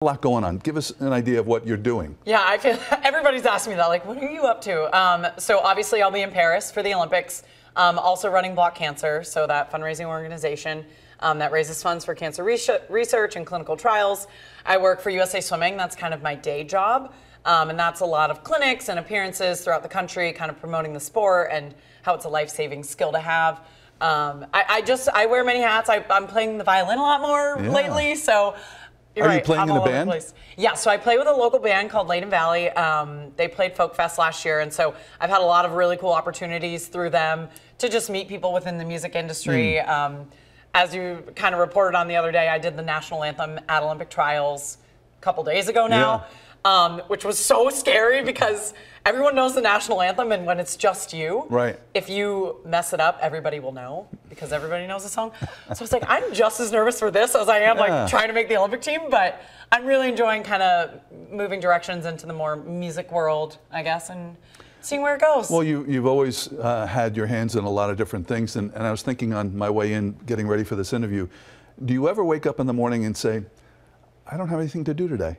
A lot going on. Give us an idea of what you're doing. Yeah, I feel everybody's asking me that. Like, what are you up to? So obviously, I'll be in Paris for the Olympics. Also running Block Cancer, so that fundraising organization that raises funds for cancer research and clinical trials. I work for USA Swimming. That's kind of my day job, and that's a lot of clinics and appearances throughout the country, kind of promoting the sport and how it's a life-saving skill to have. I wear many hats. I'm playing the violin a lot more lately, so. Are you playing in a band? Yeah, so I play with a local band called Layton Valley. They played Folk Fest last year, and so I've had a lot of really cool opportunities through them to just meet people within the music industry. As you kind of reported on the other day, I did the National Anthem at Olympic trials a couple days ago now, which was so scary because everyone knows the National Anthem, and when it's just you, if you mess it up, everybody will know because everybody knows the song. So it's like, I'm just as nervous for this as I am like trying to make the Olympic team, but I'm really enjoying kind of moving directions into the more music world, I guess, and seeing where it goes. Well, you've always had your hands in a lot of different things, and I was thinking on my way in, getting ready for this interview, do you ever wake up in the morning and say, I don't have anything to do today?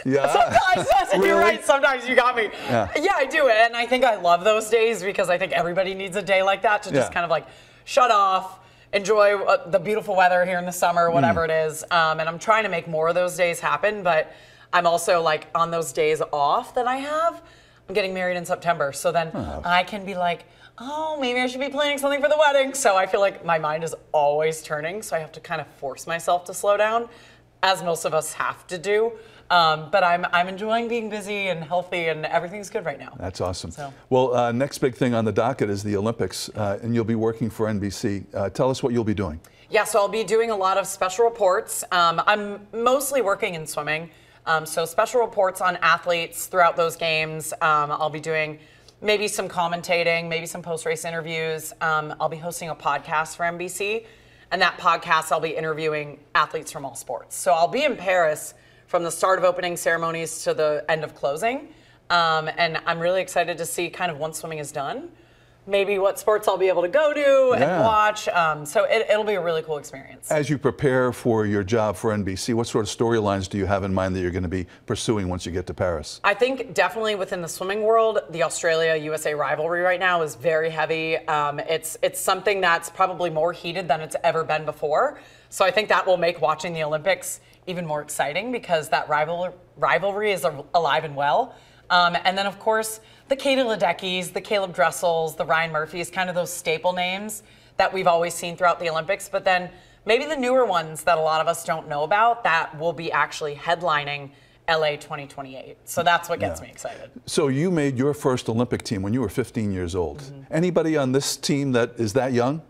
Yeah. Sometimes, really? You're right, sometimes you got me. Yeah, I do, and I think I love those days because I think everybody needs a day like that to just kind of like shut off, enjoy the beautiful weather here in the summer, whatever it is, and I'm trying to make more of those days happen, but I'm also like on those days off that I have, I'm getting married in September, so then I can be like, oh, maybe I should be planning something for the wedding, so I feel like my mind is always turning, so I have to kind of force myself to slow down, as most of us have to do. But I'm enjoying being busy and healthy, and everything's good right now. That's awesome. So. Well, next big thing on the docket is the Olympics, and you'll be working for NBC. Tell us what you'll be doing. Yeah, so I'll be doing a lot of special reports. I'm mostly working in swimming, so special reports on athletes throughout those games. I'll be doing maybe some commentating, maybe some post-race interviews. I'll be hosting a podcast for NBC, and that podcast I'll be interviewing athletes from all sports. So I'll be in Paris from the start of opening ceremonies to the end of closing. And I'm really excited to see kind of once swimming is done, maybe what sports I'll be able to go to and watch. So it'll be a really cool experience. As you prepare for your job for NBC, what sort of storylines do you have in mind that you're going to be pursuing once you get to Paris? I think definitely within the swimming world, the Australia-USA rivalry right now is very heavy. It's something that's probably more heated than it's ever been before. So I think that will make watching the Olympics even more exciting because that rivalry is alive and well. And then, of course, the Katie Ledeckis, the Caleb Dressels, the Ryan Murphys, kind of those staple names that we've always seen throughout the Olympics. But then maybe the newer ones that a lot of us don't know about that will be actually headlining LA 2028. So that's what gets me excited. So you made your first Olympic team when you were 15 years old. Anybody on this team that is that young?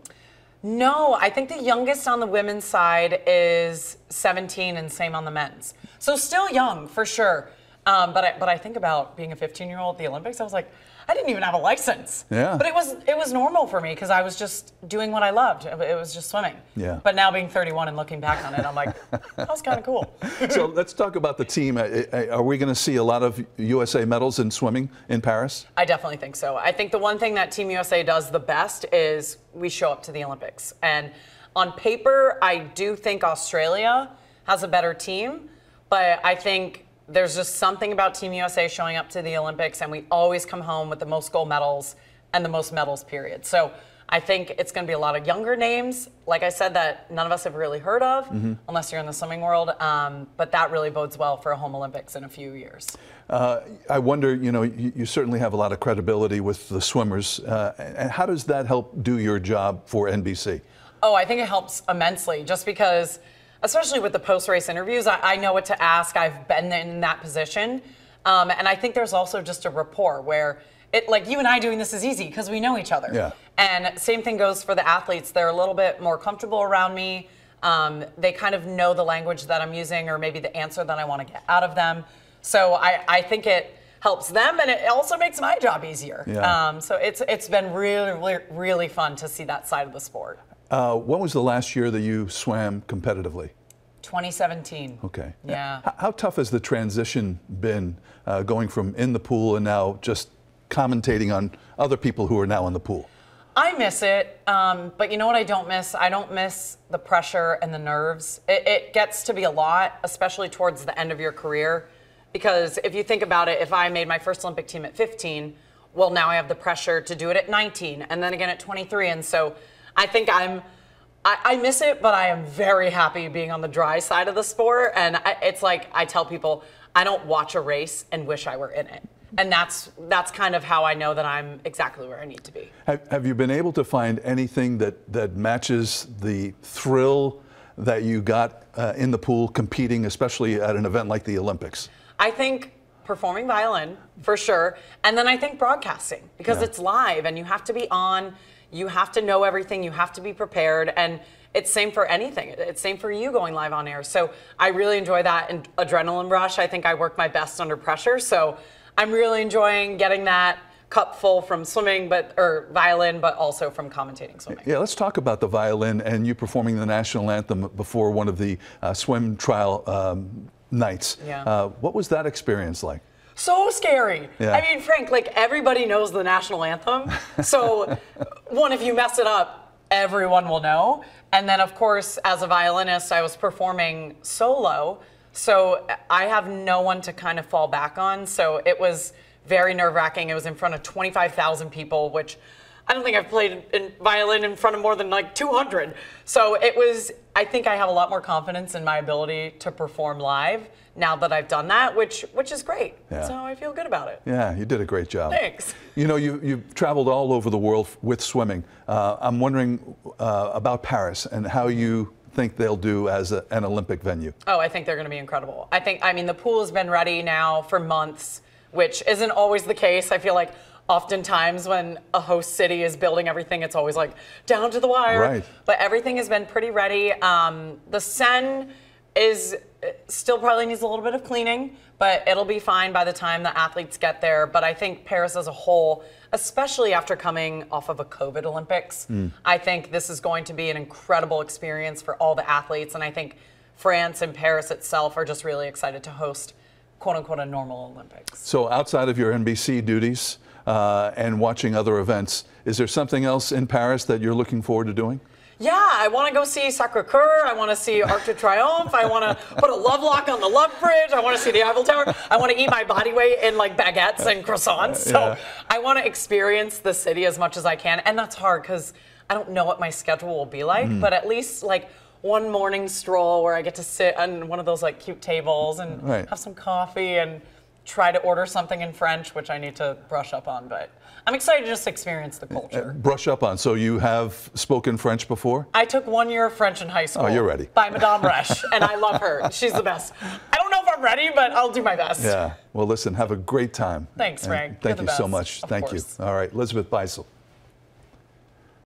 No, I think the youngest on the women's side is 17 and same on the men's. So still young, for sure. But I think about being a 15-year-old at the Olympics, I was like, I didn't even have a license. Yeah. But it was normal for me because I was just doing what I loved. It was just swimming. Yeah. But now being 31 and looking back on it, I'm like, that was kind of cool. So let's talk about the team. Are we going to see a lot of USA medals in swimming in Paris? I definitely think so. I think the one thing that Team USA does the best is we show up to the Olympics. And on paper, I do think Australia has a better team, but I think there's just something about Team USA showing up to the Olympics, and we always come home with the most gold medals and the most medals, period. So I think it's going to be a lot of younger names, like I said, that none of us have really heard of, unless you're in the swimming world. But that really bodes well for a home Olympics in a few years. I wonder, you certainly have a lot of credibility with the swimmers. And how does that help do your job for NBC? Oh, I think it helps immensely, just because especially with the post-race interviews, I know what to ask. I've been in that position. And I think there's also just a rapport where, like you and I doing this is easy because we know each other. Yeah. And same thing goes for the athletes. They're a little bit more comfortable around me. They kind of know the language that I'm using or maybe the answer that I want to get out of them. So I think it helps them, and it also makes my job easier. Yeah. So it's been really, really fun to see that side of the sport. When was the last year that you swam competitively? 2017. Okay. Yeah. How tough has the transition been going from in the pool and now just commentating on other people who are now in the pool? I miss it, but you know what I don't miss? I don't miss the pressure and the nerves. It gets to be a lot, especially towards the end of your career, because if you think about it, if I made my first Olympic team at 15, well, now I have the pressure to do it at 19, and then again at 23, and so I think I miss it, but I am very happy being on the dry side of the sport, and it's like I tell people, I don't watch a race and wish I were in it. And that's kind of how I know that I'm exactly where I need to be. Have you been able to find anything that matches the thrill that you got in the pool competing, especially at an event like the Olympics? I think performing violin, for sure. And then I think broadcasting, because it's live and you have to be on, you have to know everything, you have to be prepared. And it's same for anything. It's same for you going live on air. So I really enjoy that adrenaline rush. I think I work my best under pressure. So I'm really enjoying getting that cup full from swimming, or violin, but also from commentating swimming. Yeah, let's talk about the violin and you performing the national anthem before one of the swim trial nights. Yeah. What was that experience like? So scary. Yeah. I mean, Frank, like everybody knows the national anthem. So if you mess it up, everyone will know. And then of course, as a violinist, I was performing solo. So I have no one to kind of fall back on. So it was very nerve-wracking. It was in front of 25,000 people, which I don't think I've played violin in front of more than like 200. So I think I have a lot more confidence in my ability to perform live now that I've done that, which is great. Yeah. So I feel good about it. Yeah, you did a great job. Thanks. You know, you've traveled all over the world with swimming. I'm wondering about Paris and how you think they'll do as an Olympic venue. Oh, I think they're going to be incredible. I mean, the pool has been ready now for months, which isn't always the case. I feel like oftentimes when a host city is building everything, it's always like down to the wire. Right. But everything has been pretty ready. The Seine still probably needs a little bit of cleaning, but it'll be fine by the time the athletes get there. But I think Paris as a whole, especially after coming off of a COVID Olympics, I think this is going to be an incredible experience for all the athletes. And I think France and Paris itself are just really excited to host, quote unquote, a normal Olympics. So outside of your NBC duties and watching other events, is there something else in Paris that you're looking forward to doing? Yeah, I want to go see Sacré-Cœur. I want to see Arc de Triomphe. I want to put a love lock on the Love Bridge. I want to see the Eiffel Tower. I want to eat my body weight in like baguettes and croissants. So I want to experience the city as much as I can. And that's hard because I don't know what my schedule will be like, but at least like one morning stroll where I get to sit on one of those like cute tables and have some coffee and try to order something in French, which I need to brush up on, but I'm excited to just experience the culture. Brush up on. So you have spoken French before? I took 1 year of French in high school. Oh, you're ready. By Madame Resch, and I love her. She's the best. I don't know if I'm ready, but I'll do my best. Yeah. Well, listen, have a great time. Thanks, Frank. Thank you so much. Thank you. All right, Elizabeth Beisel.